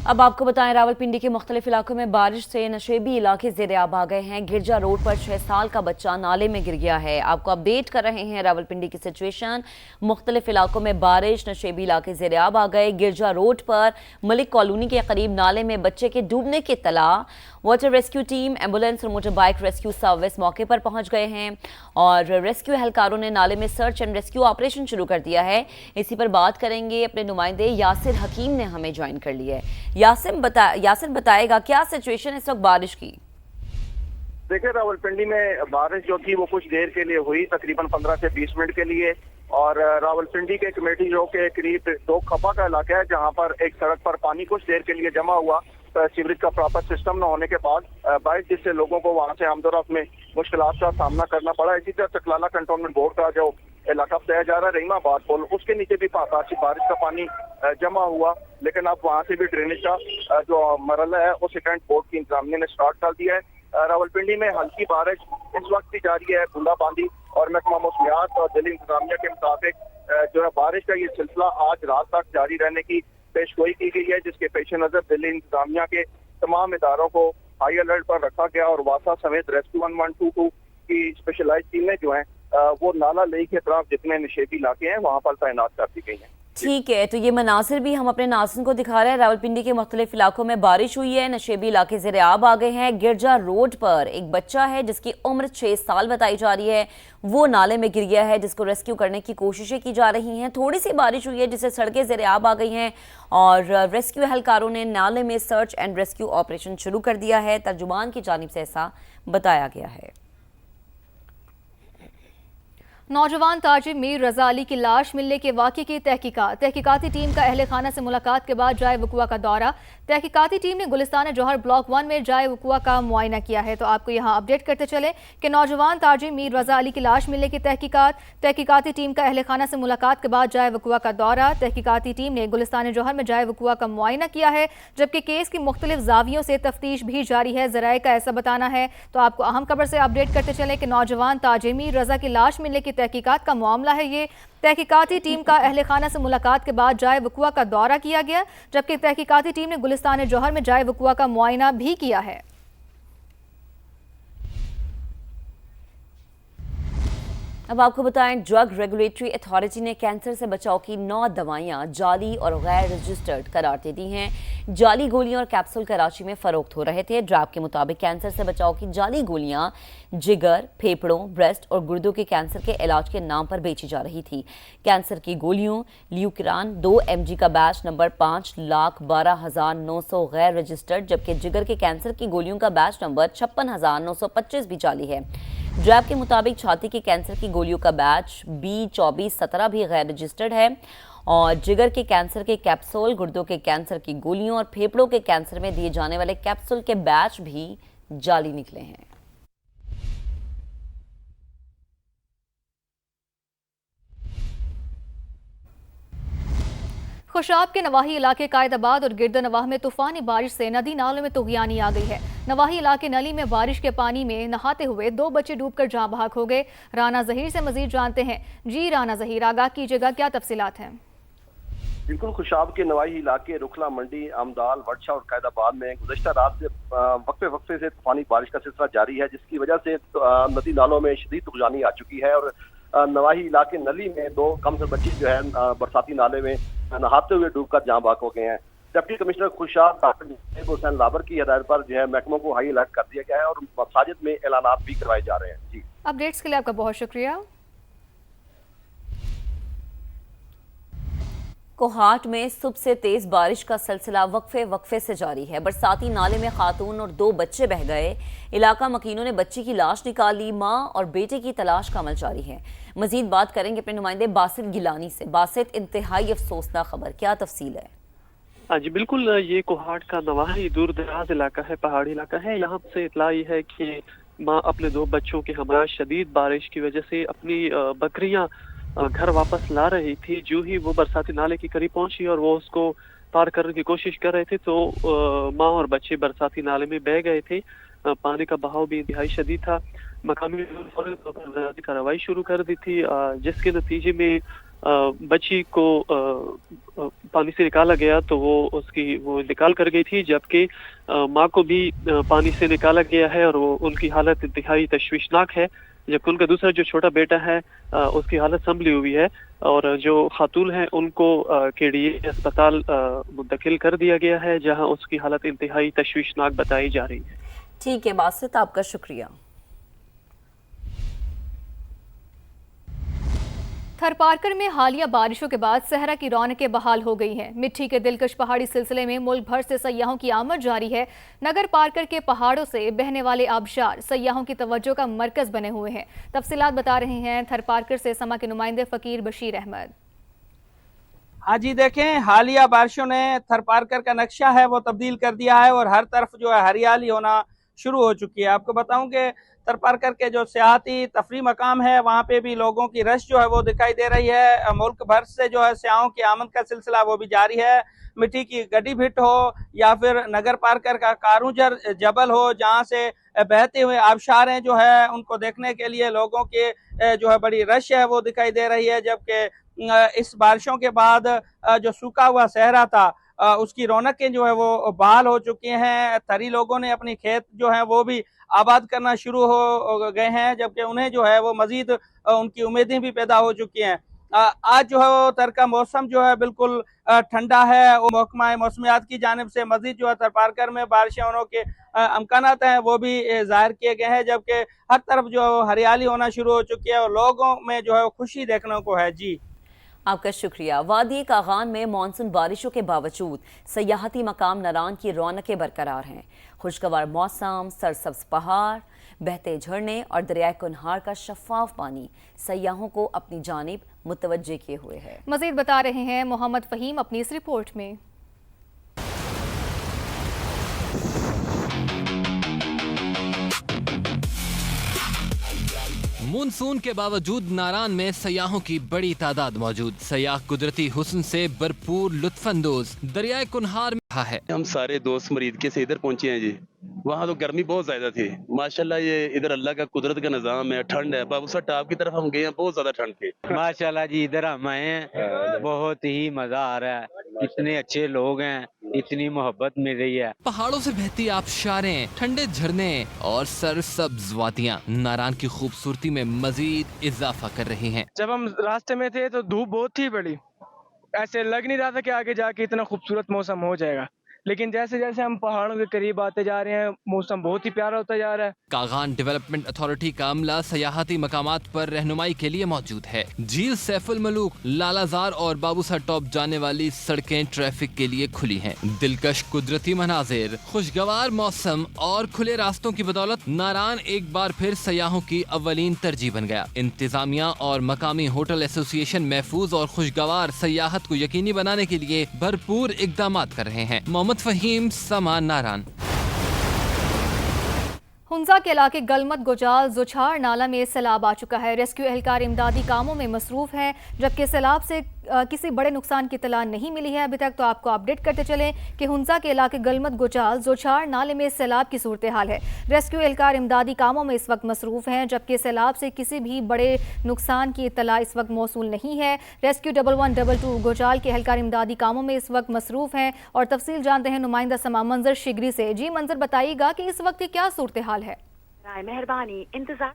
अब आपको बताएं, रावलपिंडी के मुख्तलिफ इलाकों में बारिश से नशेबी इलाके ज़ेर-ए-आब आ गए हैं। गिरजा रोड पर 6 साल का बच्चा नाले में गिर गया है। आपको अपडेट कर रहे हैं रावलपिंडी की सिचुएशन। मुख्तलिफ इलाकों में बारिश, नशेबी इलाके ज़ेर-ए-आब आ गए। गिरजा रोड पर मलिक कॉलोनी के करीब नाले में बच्चे के डूबने की इत्तला। वाटर रेस्क्यू टीम, एम्बुलेंस और मोटर बाइक रेस्क्यू सर्विस मौके पर पहुंच गए हैं और रेस्क्यू एहलकारों ने नाले में सर्च एंड रेस्क्यू ऑपरेशन शुरू कर दिया है। इसी पर बात करेंगे, अपने नुमाइंदे यासिर हकीम ने हमें ज्वाइन कर लिया है। यासिर बताएगा क्या सिचुएशन है इस वक्त बारिश की। देखिए, रावलपिंडी में बारिश जो थी वो कुछ देर के लिए हुई, तकरीबन 15 से 20 मिनट के लिए। और रावलपिंडी के कमेटी जो के करीब 2 खपा का इलाका है, जहां पर एक सड़क पर पानी कुछ देर के लिए जमा हुआ, सीवरेज का प्रॉपर सिस्टम न होने के बाद बारिश, जिससे लोगों को वहां से आमदोरफ्त में मुश्किलात का सामना करना पड़ा। इसी तरह चकलाला कंटोनमेंट बोर्ड का जो इलाका बताया जा रहा है, रहीमाबाद पुल, उसके नीचे भी बारिश का पानी जमा हुआ, लेकिन अब वहां से भी ड्रेनेज का जो मरला है वो सेकेंड बोर्ड की इंतजामिया ने स्टार्ट कर दिया है। रावलपिंडी में हल्की बारिश इस वक्त भी जारी है। बूंदाबांदी और महकमा मौसमियात और दिल्ली इंतजामिया के मुताबिक जो है बारिश का ये सिलसिला आज रात तक जारी रहने की पेशगोई की गई है, जिसके पेश नजर दिल्ली इंतजामिया के तमाम इदारों को हाई अलर्ट पर रखा गया और वासा समेत रेस्क्यू 1122 की स्पेशलाइज टीमें जो है वो नाला लेक के तरफ जितने निषेधी इलाके हैं वहां पर तैनात कर दी गई हैं। ठीक है, तो ये मनासिर भी हम अपने नाज़रीन को दिखा रहे हैं। रावलपिंडी के मुख्तलिफ इलाकों में बारिश हुई है, नशेबी इलाके ज़ेर-ए-आब आ गए हैं। गिरजा रोड पर एक बच्चा है जिसकी उम्र 6 साल बताई जा रही है, वो नाले में गिर गया है, जिसको रेस्क्यू करने की कोशिशें की जा रही हैं। थोड़ी सी बारिश हुई है जिससे सड़कें ज़ेर-ए-आब आ गई हैं और रेस्क्यू एहलकारों ने नाले में सर्च एंड रेस्क्यू ऑपरेशन शुरू कर दिया है। तर्जुमान की जानिब से ऐसा बताया गया है। नौजवान ताजिर मीर रजा अली की लाश मिलने के वाक़े की तहकीकाती टीम का अहले खाना से मुलाकात के बाद जाए वकुआ का दौरा। तहकीकाती टीम ने गुलिस्तान जौहर ब्लॉक 1 में जाए वकुआ का मुआयना किया है। तो आपको यहाँ अपडेट करते चले कि नौजवान ताजिर मीर रजा अली की लाश मिलने की तहकीकाती टीम का अहले खाना से मुलाकात के बाद जाए वकुआ का दौरा। तहकीकाती टीम ने गुलिस्तान जौहर में जाए वकुआ का मुआयना किया है, जबकि केस की मुख्तलिफ जावियों से तफ्तीश भी जारी है, ज़राए का ऐसा बताना है। तो आपको अहम खबर से अपडेट करते चले कि नौजवान ताजिर मीर रजा की लाश मिलने की तहकीकात का मामला है। ये तहकीकाती टीम का अहले खाना से मुलाकात के बाद जाए वकुआ का दौरा किया गया, जबकि तहकीकाती टीम ने गुलिस्तान जौहर में जाए वकुआ का मुआयना भी किया है। अब आपको बताएं, ड्रग रेगुलेटरी अथॉरिटी ने कैंसर से बचाव की 9 दवाइयां जाली और गैर रजिस्टर्ड करार दे दी हैं। जाली गोलियां और कैप्सूल कराची में फरोख्त हो रहे थे। ड्राफ्ट के मुताबिक कैंसर से बचाव की जाली गोलियां जिगर, फेफड़ों, ब्रेस्ट और गुर्दों के कैंसर के इलाज के नाम पर बेची जा रही थी। कैंसर की गोलियों ल्यूक्रान 2 mg का बैच नंबर 5,12,900 गैर रजिस्टर्ड, जबकि जिगर के कैंसर की गोलियों का बैच नंबर 56,925 भी जाली है। ड्रैब के मुताबिक छाती के कैंसर की गोलियों का बैच B2417 भी गैर रजिस्टर्ड है और जिगर के कैंसर के कैप्सूल, गुर्दों के कैंसर की गोलियों और फेफड़ों के कैंसर में दिए जाने वाले कैप्सूल के बैच भी जाली निकले हैं। खुशाब के नवाही इलाके कायदाबाद और गिरदनवाह में तूफानी बारिश से नदी नालों में तुगयानी आ गई है। नवाही इलाके नली में बारिश के पानी में नहाते हुए 2 बच्चे डूबकर जाँ बहक हो गए। राना जहीर से मजीद जानते हैं। जी राना जहीर, आगाह कीजिएगा, क्या तफसीलात हैं? बिल्कुल, खुशाब के नवाही इलाके रुखला मंडी, आमदाल, वर्षा और कायदाबाद में गुज़श्ता रात से वक्फे से तूफानी बारिश का सिलसिला जारी है, जिसकी वजह से नदी नालों में शदीद तुगयानी आ चुकी है और नवाही इलाके नली में 2 कमतर बच्चे जो है बरसाती नाले में नहाते हुए डूबकर जाँ बहक हो गए हैं। Deputy commissioner Khushab doctor Hussain लाबर की हिदायत पर जो है महकमों को हाई अलर्ट कर दिया गया है और मसाजिद में ऐलानात भी करवाए जा रहे हैं। जी, अपडेट्स के लिए आपका बहुत शुक्रिया। कोहाट में सुबह से तेज बारिश का सिलसिला वक्फे से जारी है। बरसाती नाले में खातून और 2 बच्चे बह गए। इलाका मकीनों ने बच्ची की लाश निकाली। मां और बेटे की तलाश का अमल जारी है। मजीद बात करेंगे अपने नुमाइंदे बासित गिलानी से। बासित, इंतहाई अफसोसनाक खबर, क्या तफसील है? हाँ जी बिल्कुल, ये कोहाट का नवाही दूर दराज इलाका है, पहाड़ी इलाका है। यहाँ से इतला ये है कि माँ अपने 2 बच्चों के हमरा शदीद बारिश की वजह से अपनी बकरियां घर वापस ला रही थी। जो ही वो बरसाती नाले के करीब पहुंची और वो उसको पार करने की कोशिश कर रहे थे तो माँ और बच्चे बरसाती नाले में बह गए थे। पानी का बहाव भी इंतहाई शदीद था। मकामी कार्रवाई शुरू कर दी थी, जिसके नतीजे में बच्ची को पानी से निकाला गया तो वो निकाल कर गई थी, जबकि माँ को भी पानी से निकाला गया है और वो उनकी हालत इंतहाई तशवीशनाक है। जबकि उनका दूसरा जो छोटा बेटा है उसकी हालत संभली हुई है और जो खातून है उनको KDA अस्पताल मुंतकिल कर दिया गया है, जहां उसकी हालत इंतहाई तशवीशनाक बताई जा रही है। ठीक है बासित, आपका शुक्रिया। थरपारकर में हालिया बारिशों के बाद सहरा की रौनकें बहाल हो गई हैं। मिट्टी के दिलकश पहाड़ी सिलसिले में मुल्क भर से सयाहों की आमद जारी है। नगर पारकर के पहाड़ों से बहने वाले आबशार सयाहों की तवज्जो का मरकज बने हुए हैं। तफसीलात बता रहे हैं थरपारकर से समा के नुमाइंदे फकीर बशीर अहमद। हाँ जी, देखें हालिया बारिशों ने थरपारकर का नक्शा है वो तब्दील कर दिया है और हर तरफ जो है हरियाली होना शुरू हो चुकी है। आपको बताऊं कि थरपारकर के जो सियाहती तफरी मकाम है वहाँ पे भी लोगों की रश जो है वो दिखाई दे रही है। मुल्क भर से जो है सयाहों की आमद का सिलसिला वो भी जारी है। मिट्टी की गड्डी भिट हो या फिर नगर पारकर का कारूंजर जबल हो, जहाँ से बहते हुए आबशार हैं जो है उनको देखने के लिए लोगों के जो है बड़ी रश है वो दिखाई दे रही है। जबकि इस बारिशों के बाद जो सूखा हुआ सहरा था उसकी रौनकें जो है वो बहाल हो चुकी हैं। थरी लोगों ने अपनी खेत जो है वो भी आबाद करना शुरू हो गए हैं, जबकि उन्हें जो है वो मजीद उनकी उम्मीदें भी पैदा हो चुकी हैं। आज जो है वो तर का मौसम जो है बिल्कुल ठंडा है। वो महकमा मौसमियात की जानिब से मजीद जो है थरपारकर में बारिशें होने के अमकानात हैं वो भी जाहिर किए गए हैं, जबकि हर तरफ जो हरियाली होना शुरू हो चुकी है और लोगों में जो है खुशी देखने को है। जी आपका शुक्रिया। वादी कागान में मानसून बारिशों के बावजूद सयाहती मकाम नारान की रौनकें बरकरार हैं। खुशगवार मौसम, सरसब्ज पहाड़, बहते झरने और दरियाए कुनहार का शफाफ पानी सयाहों को अपनी जानिब मुतवज्जे किए हुए है। मजीद बता रहे हैं मोहम्मद फहीम अपनी इस रिपोर्ट में। मानसून के बावजूद नारान में सयाहों की बड़ी तादाद मौजूद। सयाह कुदरती हुस्न से भरपूर लुत्फानंदोज दरियाए कुनहार में है। हम सारे दोस्त मरीद के से इधर पहुंचे हैं जी। वहाँ तो गर्मी बहुत ज्यादा थी, माशाल्लाह ये इधर अल्लाह का कुदरत का निजाम है, ठंड है। बाबूसा टॉप की तरफ हम गए हैं, बहुत ज्यादा ठंड थी। माशाल्लाह जी, इधर हम आए हैं, बहुत ही मजा आ रहा है। इतने अच्छे लोग हैं, इतनी मोहब्बत मिल रही है। पहाड़ों से बहती आबशारें, ठंडे झरने और सरसब्ज वादियां नारान की खूबसूरती में मजीद इजाफा कर रही हैं। जब हम रास्ते में थे तो धूप बहुत थी बड़ी, ऐसे लग नहीं रहा था कि आगे जाके इतना खूबसूरत मौसम हो जाएगा, लेकिन जैसे जैसे हम पहाड़ों के करीब आते जा रहे हैं मौसम बहुत ही प्यारा होता जा रहा है। कागान डेवलपमेंट अथॉरिटी का अमला सयाहती मकामात पर रहनुमाई के लिए मौजूद है। झील सैफुल मलूक, लालाजार और बाबूसा टॉप जाने वाली सड़कें ट्रैफिक के लिए खुली हैं। दिलकश कुदरती मनाजिर, खुशगवार मौसम और खुले रास्तों की बदौलत नारान एक बार फिर सयाहों की अव्वलीन तरजीह बन गया। इंतजामिया और मकामी होटल एसोसिएशन महफूज और खुशगवार सयाहत को यकीनी बनाने के लिए भरपूर इकदाम कर रहे हैं। मोहम्मद फहीम, समा, नारान। हुंजा के इलाके गलमत गोजाल जोछाड़ नाला में सैलाब आ चुका है। रेस्क्यू एहलकार इमदादी कामों में मसरूफ हैं, जबकि सैलाब से किसी बड़े नुकसान की इत्तला नहीं मिली है अभी तक। तो आपको अपडेट करते चलें कि हुंजा के इलाके गलमत गोजाल जोछाड़ नाले में सैलाब की सूरत हाल है। रेस्क्यू एहलकार इमदादी कामों में इस वक्त मसरूफ हैं, जबकि सैलाब से किसी भी बड़े नुकसान की इत्तला इस वक्त मौसूल नहीं है। रेस्क्यू 1122 गोजाल के एहलकार इमदादी कामों में इस वक्त मसरूफ हैं और तफसील जानते हैं नुमाइंदा समा मंजर शिगरी से। जी मंजर, बताइएगा कि इस वक्त क्या सूरत हाल है? मेहरबानी, इंतजार।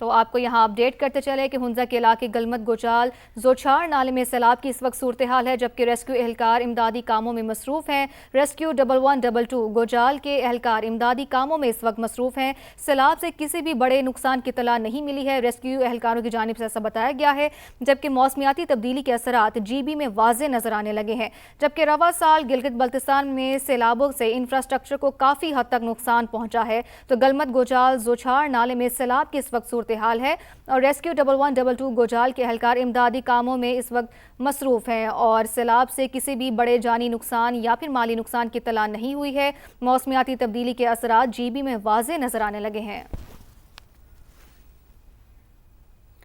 तो आपको यहाँ अपडेट करते चले कि हुंजा के इलाके गलमत गोजाल जोछाड़ नाले में सैलाब की इस वक्त सूरत हाल है, जबकि रेस्क्यू एहलकार इमदादी कामों में मसरूफ हैं। रेस्क्यू 1122 गोजाल के एहलकार इमदादी कामों में इस वक्त मसरूफ हैं। सैलाब से किसी भी बड़े नुकसान की इत्तला नहीं मिली है, रेस्क्यू एहलकारों की जानिब से ऐसा बताया गया है। जबकि मौसमियाती तब्दीली के असरात GB में वाज़े नजर आने लगे हैं, जबकि रवा साल गिलगित बल्तिस्तान में सैलाबों से इंफ्रास्ट्रक्चर को काफ़ी हद तक नुकसान पहुँचा है। तो गलमत गोजाल जोछाड़ नाले में सैलाब की इस वक्त सूरत हाल है और रेस्क्यू 1122 गोजाल के एहलकार इमदादी कामों में इस वक्त मसरूफ हैं और सैलाब से किसी भी बड़े जानी नुकसान या फिर माली नुकसान की इत्तला नहीं हुई है। मौसमियाती तब्दीली के असरात GB में वाज़े नजर आने लगे हैं।